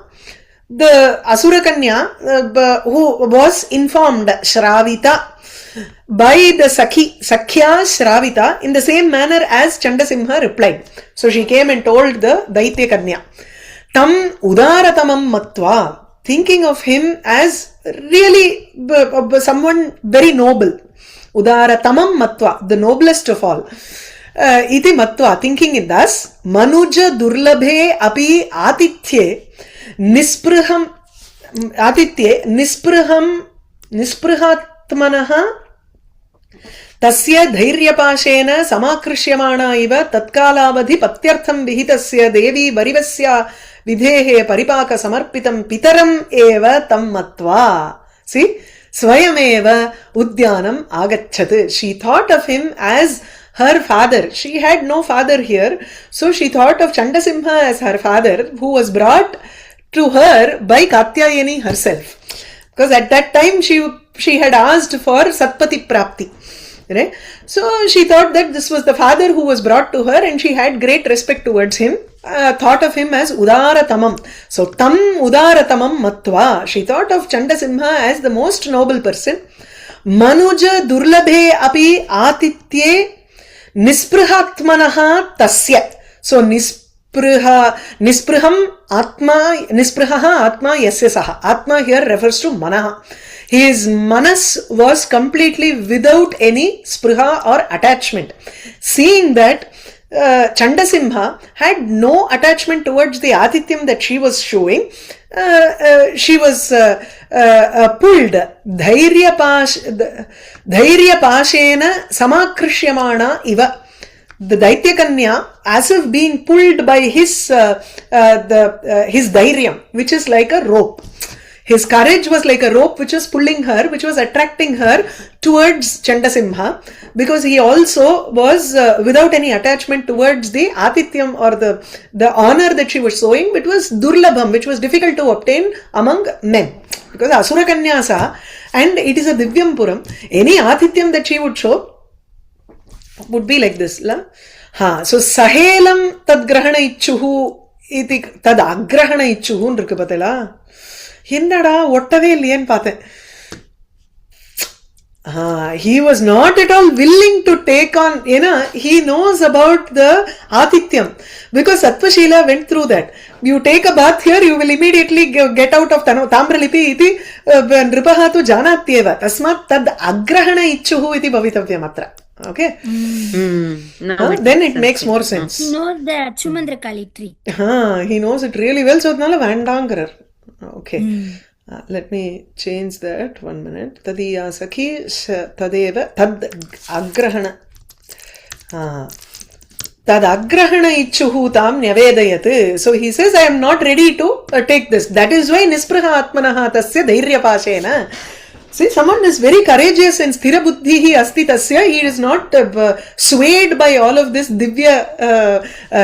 the asura kanya who was informed, shravita, by the sakhya shravita, in the same manner as Chandasimha replied. So she came and told the daitya kanya. Tam udaratamam matva, thinking of him as really someone very noble. Udaratamam matva, the noblest of all. Iti matva, thinking in thus, manuja durlabhe api atithye nisprihatmanaha tasya dhairyapashena samakrishyamana iva tatkalavadhi patyartham vihitasya devi varivasya vidhehe paripaka samarpitam pitaram eva tam matva. See, swayameva udyanam agachat. She thought of him as her father. She had no father here, so she thought of Chandasimha as her father, who was brought to her by Katyayani herself. Because at that time she had asked for Satpati Prapti. Right? So she thought that this was the father who was brought to her and she had great respect towards him, thought of him as Udaratamam. So Tam Udaratamam Matva, she thought of Chandasimha as the most noble person. Manuja Durlabhe Api Atitye Nisprihatmanaha Tasya. So Nispriham Atma, Nisprihaha Atma Yasya Saha. Atma here refers to Manaha. His manas was completely without any spriha or attachment. Seeing that Chandasimha had no attachment towards the atityam that she was showing, she was pulled dhairya pashena samakrishyamana iva. The Daitya Kanya, as if being pulled by his dhairyam, which is like a rope. His courage was like a rope which was pulling her, which was attracting her towards Chandasimha, because he also was without any attachment towards the atityam or the honor that she was showing, which was durlabham, which was difficult to obtain among men. Because Asura Kanyasa, and it is a Divyam Puram, any atityam that she would show would be like this. So sahelam tad grahana ichuhu iti tad agrahana ichuhu nirukapatela. என்னடா ஒட்டவே இல்லையேன்னு பார்த்தேன். He was not at all willing to take on, he knows about the Atityam. Because Sattvashila went through that. You take a bath here, you will immediately get out of Tambralipi iti nripaha tu janatyeva. Tasmat tad agrahana ichuhu iti bhavitavyam atra. Okay? Then it makes more sense. He knows the Achumandra Kali tree. He knows it really well, so adnala vandangarar. Okay. Let me change that. 1 minute. Tadiya sakhi tadeva tad agrahana. Tad agrahana ichuhu tam nyavedayat. So he says, I am not ready to take this. That is why nispraha atmanaha tasya dhairya pashena. See, someone is very courageous and sthira buddhihi asti tasya. He is not swayed by all of this divya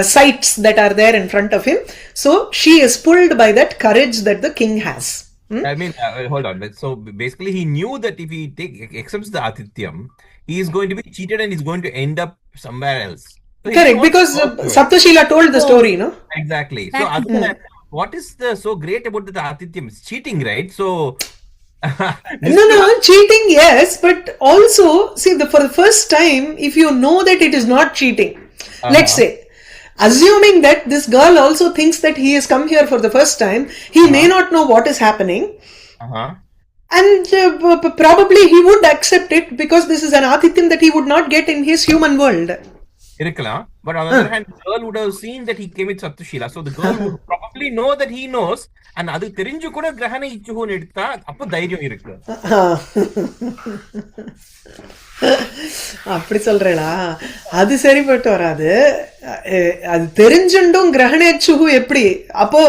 sights that are there in front of him. So she is pulled by that courage that the king has. I mean, hold on. So basically, he knew that if he accepts the Atityam, he is going to be cheated and he's going to end up somewhere else. So correct, because Sattvashila told the story, no? Exactly. So other than that, what is so great about the Atityam? It's cheating, right? So no, cheating, yes, but also, see, for the first time, if you know that it is not cheating, let's say, assuming that this girl also thinks that he has come here for the first time, he may not know what is happening. And probably he would accept it because this is an Atityam that he would not get in his human world. But on the other hand, the girl would have seen that he came with Sattvashila. So the girl would probably know that he knows. And adu therinju kuda grahana ichuhu edutha appo dhairiyam irukku. அப்படி சொல்றேளா? அது சரிப்பட்டு வராது. அது தெரிஞ்சுண்டும் கிரகணேச்சுகு எப்படி? அப்போ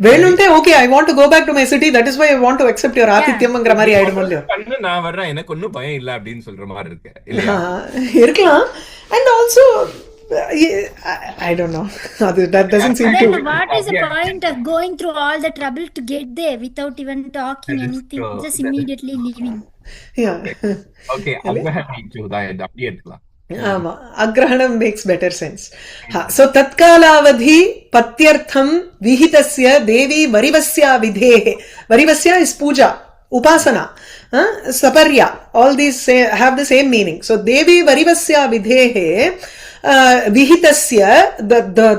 வேணும்ட்டே okay I want to go back to my city, that is why I want to accept your ஆதித்யம்ங்கற மாதிரி ஆயிடும் இல்லையா? நான் வர்றேன், எனக்கு ஒன்னும் பயம் இல்ல அப்படினு சொல்ற மாதிரி இருக்கு இல்லையா? இருக்கலாம். And also I don't know. That doesn't seem to. What is the point of going through all the trouble to get there without even talking anything? Just immediately leaving. Yeah. Okay. Agrahanam makes better sense. So tatkalavadhi patyartham vihitasya devi varivasya videhe. Varivasya is puja, upasana, saparya. All these have the same meaning. So devi varivasya videhe vihitasya, the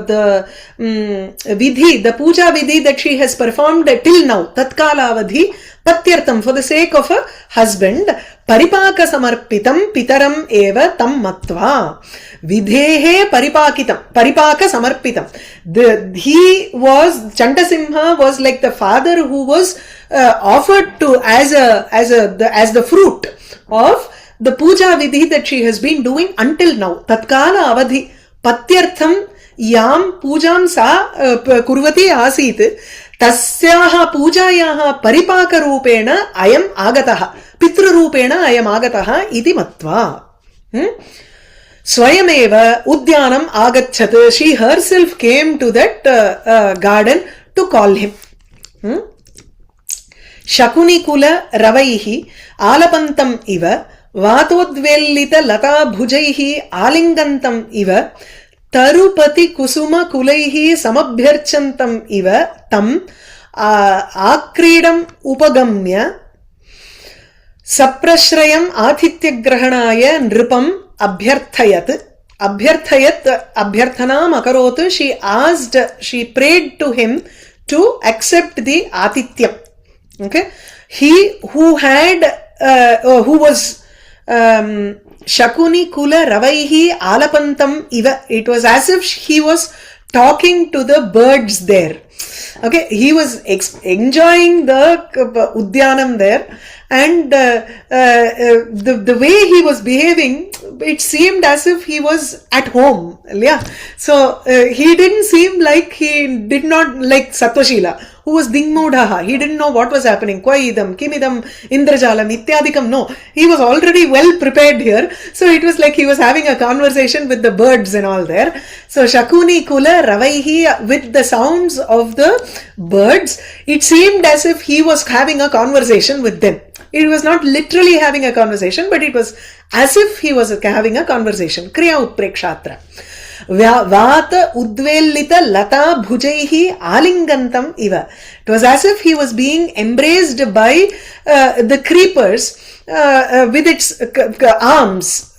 vidhi, the puja vidhi that she has performed till now, tatkalavadhi patyartham, for the sake of a husband, paripaka samarpitam pitaram eva tam matva. Videhe paripaka samarpitam. He was, Chandasimha was like the father who was offered to as the fruit of the puja vidhi that she has been doing until now. Tatkala avadhi patyartham yam pujam sa kurvati asit tasyaha pujayaha paripaka rupena ayam agataha pitru rupena ayam agataha iti matva. Swayameva udyanam agachat. She herself came to that garden to call him. Shakuni kula ravaihi alapantam iva Vatodvellita lata bhujaihi alingantam iva tarupati kusuma kulaihi samabhyarchantam iva tam akridam upagamya saprashrayam athityagrahanaya nripam abhyarthayat. Abhyarthanam akarot. She prayed to him to accept the athityam. Okay, he who was Shakuni kula ravaihi alapantam iva. It was as if he was talking to the birds there. Okay, he was enjoying the udyanam there, and the way he was behaving, it seemed as if he was at home. Yeah, so he didn't seem like he did not like Sattvashila, who was dingmudaha. He didn't know what was happening. Kwaidam, kimidam, indrajalam, ityadikam. No, he was already well prepared here. So it was like he was having a conversation with the birds and all there. So Shakuni kula ravaihi, with the sounds of the birds, it seemed as if he was having a conversation with them. It was not literally having a conversation, but it was as if he was having a conversation. Kriya utprekshatra. Vata udvellita lata bhujaihi alingantam iva. It was as if he was being embraced by the creepers with its arms,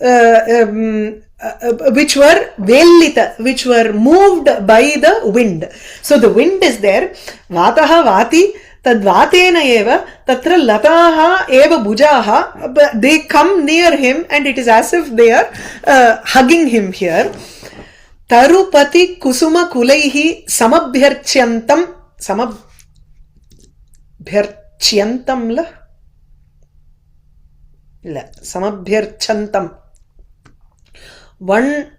which were vellita, which were moved by the wind. So the wind is there. Vataha vati. Tadvatena eva tatra lataha eva bhujaha, they come near him and it is as if they are hugging him here. Tarupati kusuma kulaihi samabhyarchyantam samabhyarchantam. One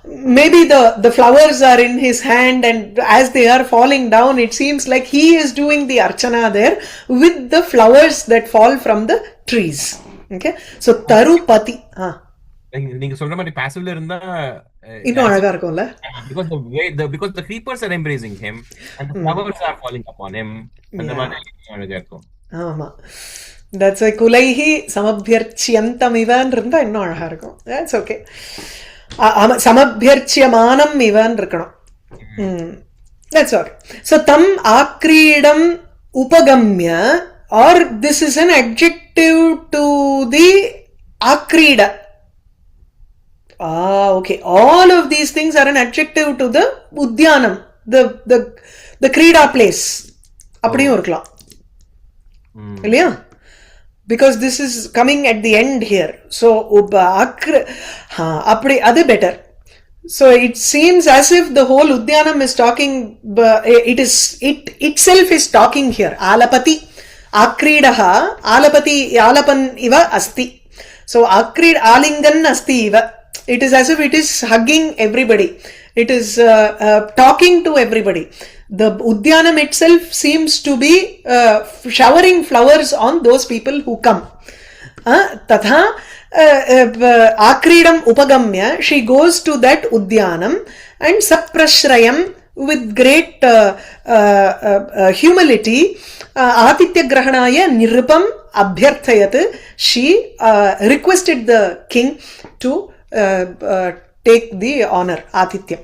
maybe the flowers are in his hand, and as they are falling down, it seems like he is doing the archana there with the flowers that fall from the trees. Okay, so Tarupati. நீங்க சொல்ற மாதிரி பாசிவ்ல இருந்தா இன்னும் அழகா இருக்கும்ல, because the creepers are embracing him and the flowers are falling upon him, அந்த மாதிரி அழகா இருக்கும். ஆமா, that's why kulaihi samabhyarchyantam ivan இருந்தா இன்னும் அழகா இருக்கும். That's okay. Samabhyarchyamanam ivan irukkanum. That's all. So tam akridam upagamya, or this is an adjective to the akrida. Okay. All of these things are an adjective to the udyanam, the krida place. அப்படியும் இருக்கலாம் இல்லையா? Because this is coming at the end here. So adu better. So it seems as if the whole udyanam is talking, it itself is talking here. Alapati akridaha alapati alapan iva asti. So akrid alingan asti iva. It is as if it is hugging everybody. It is talking to everybody. The udyanam itself seems to be showering flowers on those people who come. Tatha akridam upagamya, she goes to that udyanam and saprashrayam, with great humility, atitya grahanaya nirupam abhyarthayat, she requested the king to take the honor, atitya.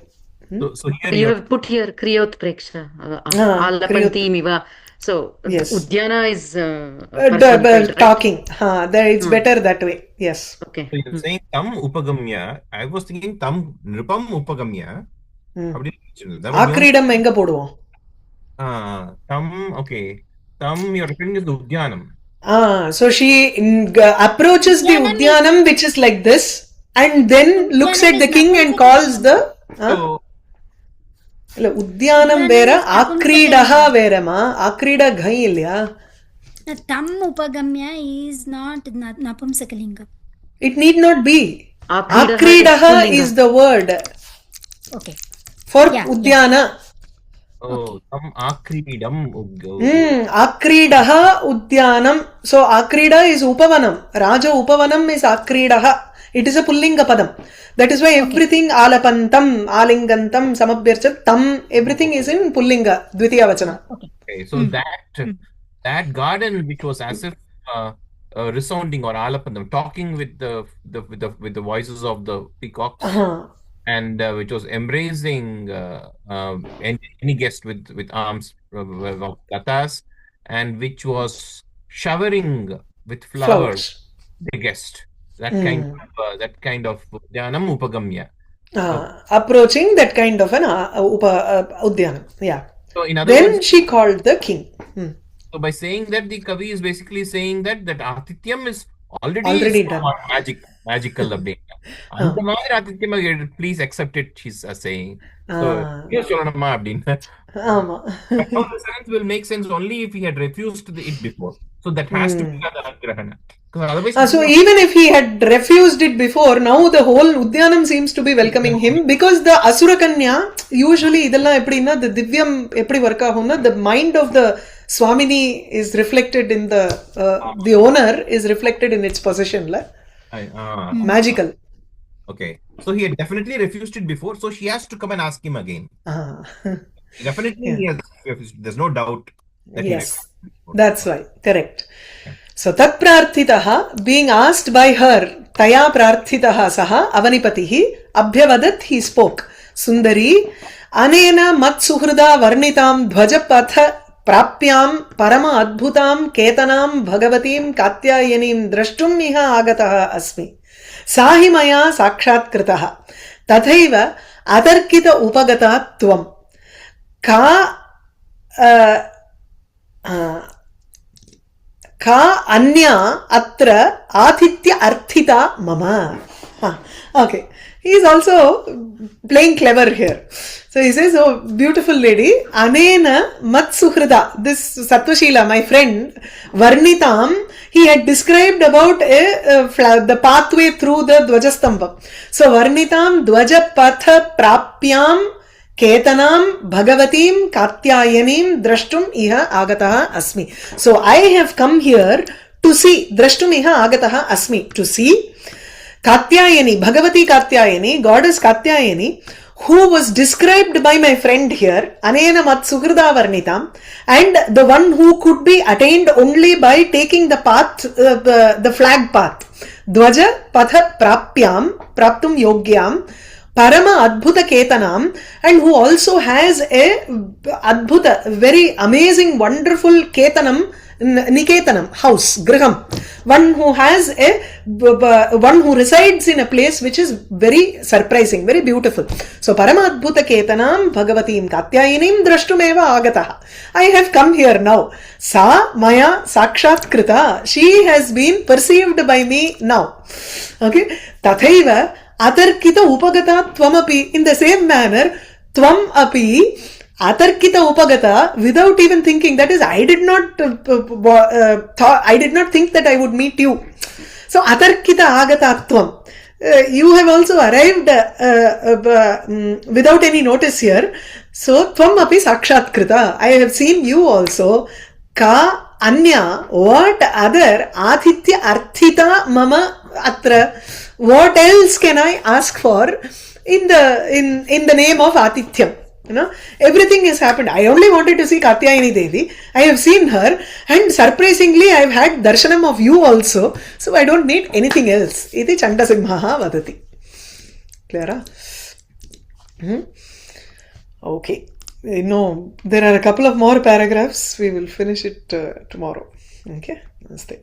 So here you have put here kriyot preksha alapanti miva. So yes, udyana is talking. There it's better that way. Yes. Okay. So you're saying tam upagamya. I was thinking tam nrupam upagamya. Akridam enga poduvom? Tam, okay. Tam, you're referring to the udyanam. So she approaches the udyanam, which is like this, and then looks at the king and calls the udyanam vera, akridaha verama, akrida ghai illaya. Tam upagamya is not napumsakalingam. It need not be. Akridaha is the word. Okay. For udyana. Tam akridam. Akridaha udyanam. So akrida is upavanam. Raja upavanam is akridaha. It is a pullinga padam. That is why everything alapantam, alingantam, samabhyarchat, tam, everything is in pullinga, dvitiya vachana. Okay, so that garden which was as if resounding, or alapantam, talking with the voices of the peacocks, and which was embracing any guest with arms of latas, and which was showering with flowers the guest. That kind of udyanam upagamya. Approaching that kind of an udyanam. Yeah. So in other then words, she called the king. So by saying that, the Kavi is basically saying that Atityam is already done. Magical Atityam, please accept it, she's saying. So here's Shoranamma Abdin. The sentence will make sense only if he had refused it before. So that has to be the Grahana. So even if he had refused it before, now the whole Udyanam seems to be welcoming him, because the Asura Kanya, usually the Divyam work ahuna, the mind of the Swamini is reflected in the owner is reflected in its possession. Magical. Okay. So he had definitely refused it before, so she has to come and ask him again. Definitely he has refused. There's no doubt that yes. That's why. Correct. So tat prarthitaha, being asked by her, taya prarthitaha saha avanipatihi Abhyavadat, he spoke. Sundari, Anena mat suhrida varnitam dhvajapatha prapyam parama adbhutam ketanam bhagavatim katyayanim drashtum iha agataha asmi. Sahi maya sakshat kritaha. Tathaiva atarkita upagata tvam. Ka Ka anya atra athitya arthita mama. Okay. He is also playing clever here. So he says, oh, beautiful lady, anena mat suhrida. This Sattvashila, my friend, varnitam, he had described about the pathway through the Dvajastamba. So varnitam dvajapatha prapyam ketanam bhagavatim katyayanim drashtum iha agataha asmi. So I have come here to see, drashtum iha agataha asmi, to see Katyayani, Bhagavati Katyayani, goddess Katyayani, who was described by my friend here, Anena mat suhrida varnitam, and the one who could be attained only by taking the path, the flag path. Dvaja patha prapyam, praptum yogyam, Parama Adbhuta Ketanam, and who also has a Adbhuta, very amazing, wonderful Ketanam, Niketanam, house, Griham. One who has one who resides in a place which is very surprising, very beautiful. So Parama Adbhuta Ketanam, Bhagavatim Katyayinim Drashtumeva Agataha. I have come here now. Sa Maya Sakshat Krita. She has been perceived by me now. Okay. Tathaiva Atarkita upagata tvamapi. In the same manner, tvam api atarkita upagata, without even thinking. That is, I did not think that I would meet you. So atarkita agata tvam. You have also arrived without any notice here. So tvam api sakshat krita. I have seen you also. Ka anya, what other athitya arthita mama atra. What else can I ask for in the name of Atithyam? You know, everything has happened. I only wanted to see Katyayani Devi. I have seen her, and surprisingly, I have had darshanam of you also. So I don't need anything else. Iti Chandasimha vadati. Clear? Okay. No, there are a couple of more paragraphs. We will finish it tomorrow. Okay. Namaste.